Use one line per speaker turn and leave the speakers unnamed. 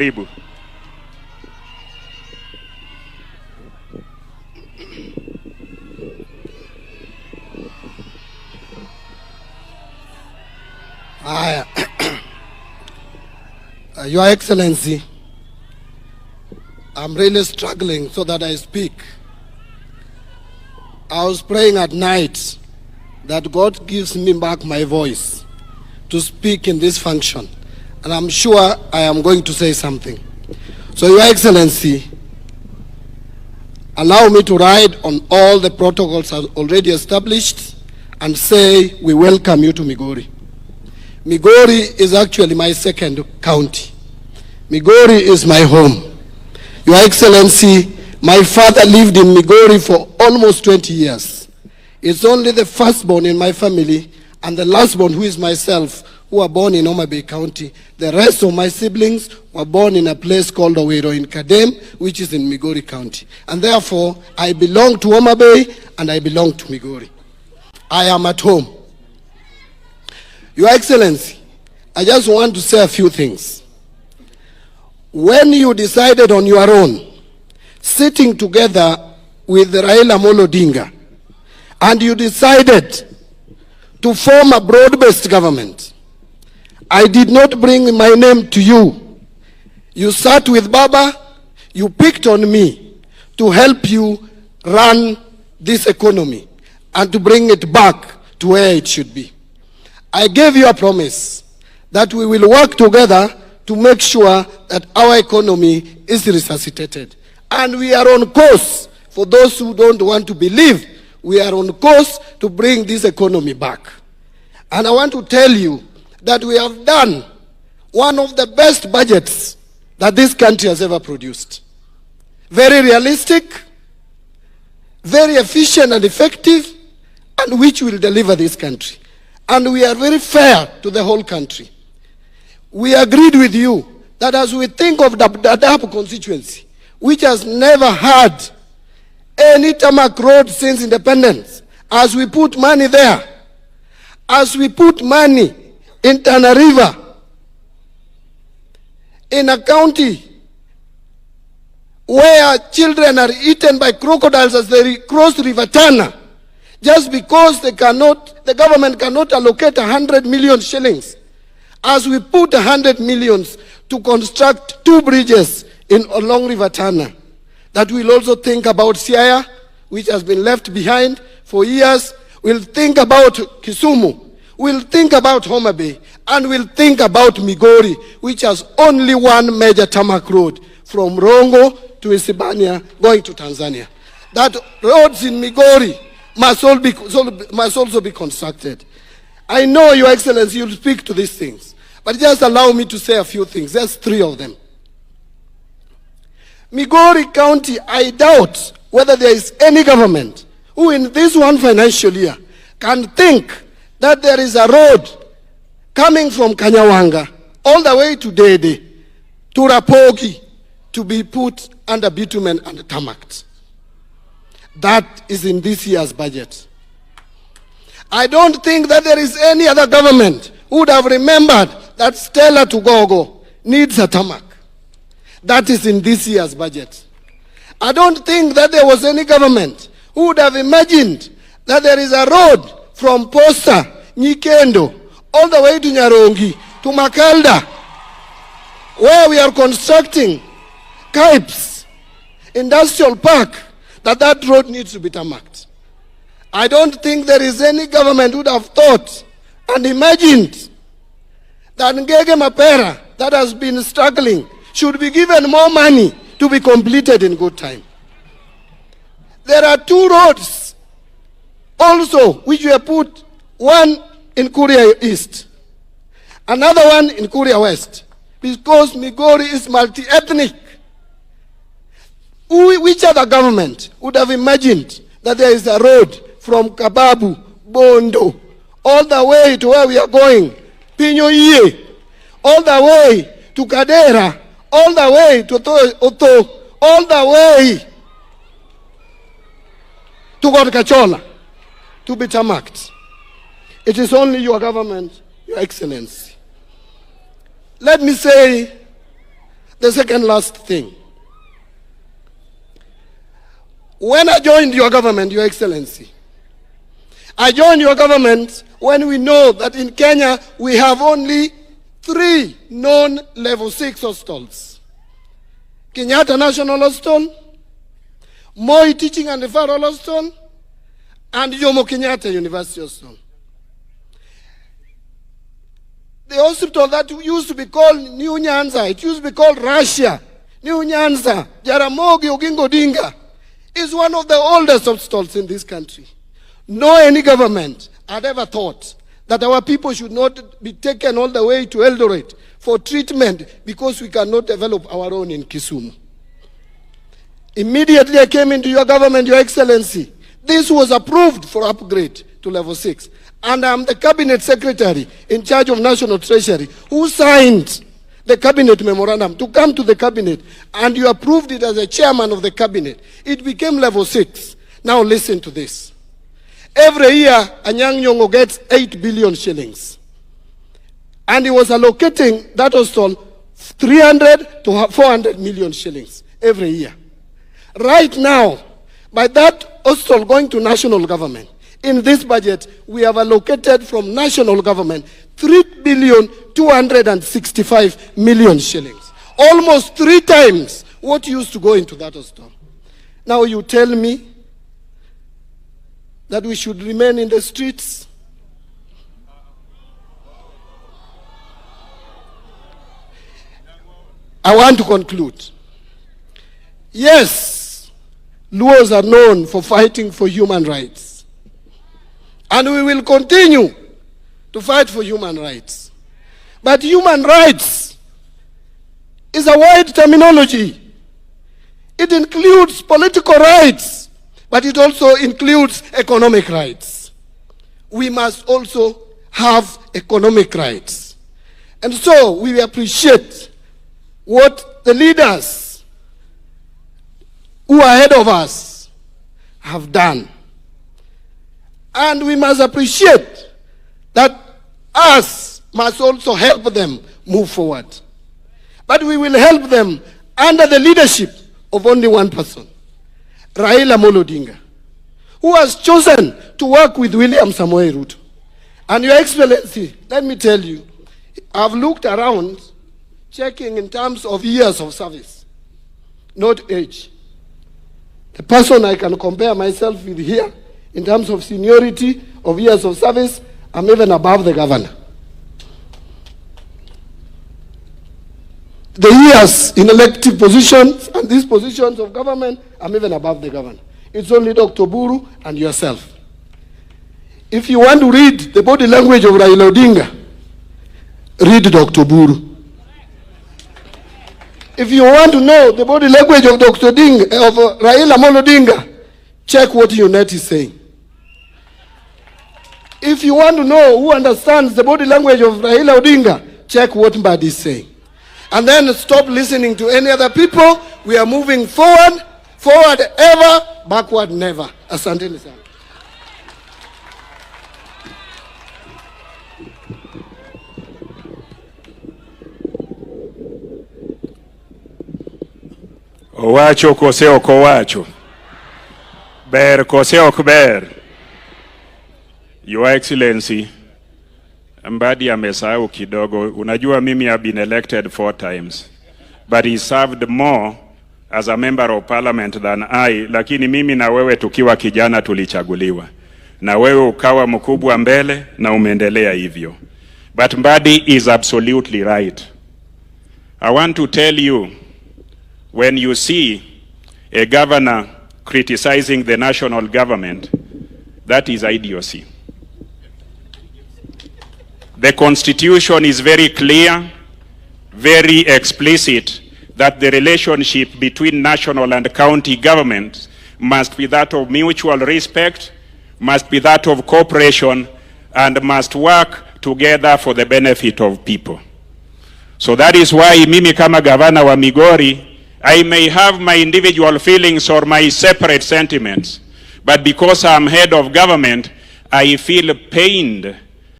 Karibu.
Your Excellency, I'm really struggling so that I speak. I was praying at night that God gives me back my voice to speak in this function, and I'm sure I am going to say something. So, Your Excellency, allow me to ride on all the protocols already established and say we welcome you to Migori. Migori is actually my second county. Migori is my home. Your Excellency, my father lived in Migori for almost 20 years. It's only the firstborn in my family and the lastborn, who is myself, who are born in Mbadi County. The rest of my siblings were born in a place called Owero in Kadem, which is in Migori County. And therefore, I belong to Mutembei and I belong to Migori. I am at home. Your Excellency, I just want to say a few things. When you decided on your own, sitting together with Raila Odinga, and you decided to form a broad-based government, I did not bring my name to you. You sat with Baba, you picked on me to help you run this economy and to bring it back to where it should be. I gave you a promise that we will work together to make sure that our economy is resuscitated. And we are on course. For those who don't want to believe, we are on course to bring this economy back. And I want to tell you that we have done one of the best budgets that this country has ever produced. Very realistic, very efficient and effective, and which will deliver this country. And we are very fair to the whole country. We agreed with you that as we think of the Dadaab constituency, which has never had any tarmac road since independence, as we put money there, as we put money in Tana River, in a county where children are eaten by crocodiles as they cross River Tana, just because the government cannot allocate 100 million shillings, as we put 100 millions to construct 2 bridges along River Tana. That we'll also think about Siaya, which has been left behind for years. We'll think about Kisumu. We'll think about Mbadi. And we'll think about Migori, which has only one major tarmac road from Rongo to Isibania going to Tanzania. That roads in Migori must also be constructed. I know, Your Excellency, you'll speak to these things. But just allow me to say a few things. There's 3 of them. Migori County, I doubt whether there is any government who in this one financial year can think that there is a road coming from Kanyawanga all the way to Dede, to Rapogi, to be put under bitumen and tarmacked. That is in this year's budget. I don't think that there is any other government who would have remembered that Stella to Gogo needs a tarmac. That is in this year's budget. I don't think that there was any government who would have imagined that there is a road from Posta, Nyikendo, all the way to Nyarongi, to Makalda, where we are constructing Kipes Industrial Park, that road needs to be tarmacked. I don't think there is any government who would have thought and imagined that Ngege Mapera, that has been struggling, should be given more money to be completed in good time. There are 2 roads also which were put, one in Kuria East, another one in Kuria West, because Migori is multi-ethnic. Which other government would have imagined that there is a road from Kababu, Bondo, all the way to where we are going, Pinyoye, all the way to Kadera, all the way to Oto, all the way to Gorkachola, to be tarmacked? It is only your government, Your Excellency. Let me say, the second last thing. When I joined your government, Your Excellency, I joined your government when we know that in Kenya we have only 3 known level 6 hostels. Kenyatta National Hostel, Moi Teaching and Referral Hostel, and Jomo Kenyatta University Hostel. The hospital that used to be called New Nyanza, it used to be called Russia, New Nyanza, Jaramogi Oginga Odinga, is one of the oldest hospitals in this country. No any government had ever thought that our people should not be taken all the way to Eldoret for treatment because we cannot develop our own in Kisumu. Immediately I came into your government, Your Excellency. This was approved for upgrade to level 6. And I'm the cabinet secretary in charge of National Treasury who signed the cabinet memorandum to come to the cabinet, and you approved it as a chairman of the cabinet. It became level 6. Now listen to this. Every year, Anyang' Nyong'o gets 8 billion shillings. And he was allocating that hostel 300 to 400 million shillings every year. Right now, by that hostel going to national government, in this budget, we have allocated from national government 3,265 million shillings. Almost 3 times what used to go into that hostel. Now you tell me that we should remain in the streets? I want to conclude. Yes, Luos are known for fighting for human rights. And we will continue to fight for human rights. But human rights is a wide terminology. It includes political rights, but it also includes economic rights. We must also have economic rights. And so we appreciate what the leaders who are ahead of us have done. And we must appreciate that us must also help them move forward. But we will help them under the leadership of only one person, Raila Odinga, who has chosen to work with William Samoei Ruto. And Your Excellency, let me tell you, I've looked around, checking in terms of years of service, not age. The person I can compare myself with here, in terms of seniority of years of service, I'm even above the governor. The years in elective positions and these positions of government, I'm even above the governor. It's only Dr. Buru and yourself. If you want to read the body language of Raila Odinga, read Dr. Buru. If you want to know the body language of Dr. Odinga, of Raila Odinga, check what Junet is saying. If you want to know who understands the body language of Raila Odinga, check what Mbadi is saying. And then stop listening to any other people. We are moving forward, forward ever, backward never. Asanteni sana.
Owacho kose ok owacho. Ber kose ok ber. Your Excellency, Mbadi amesahau kidogo. Unajua mimi have been elected 4 times. But he served more as a member of parliament than I. Lakini mimi na wewe tukiwa kijana tulichaguliwa. Na wewe ukawa mkubwa mbele na umeendelea hivyo. But Mbadi is absolutely right. I want to tell you, when you see a governor criticizing the national government, that is idiocy. The Constitution is very clear, very explicit, that the relationship between national and county governments must be that of mutual respect, must be that of cooperation, and must work together for the benefit of people. So that is why mimi kama gavana wa Migori, I may have my individual feelings or my separate sentiments, but because I'm head of government, I feel pained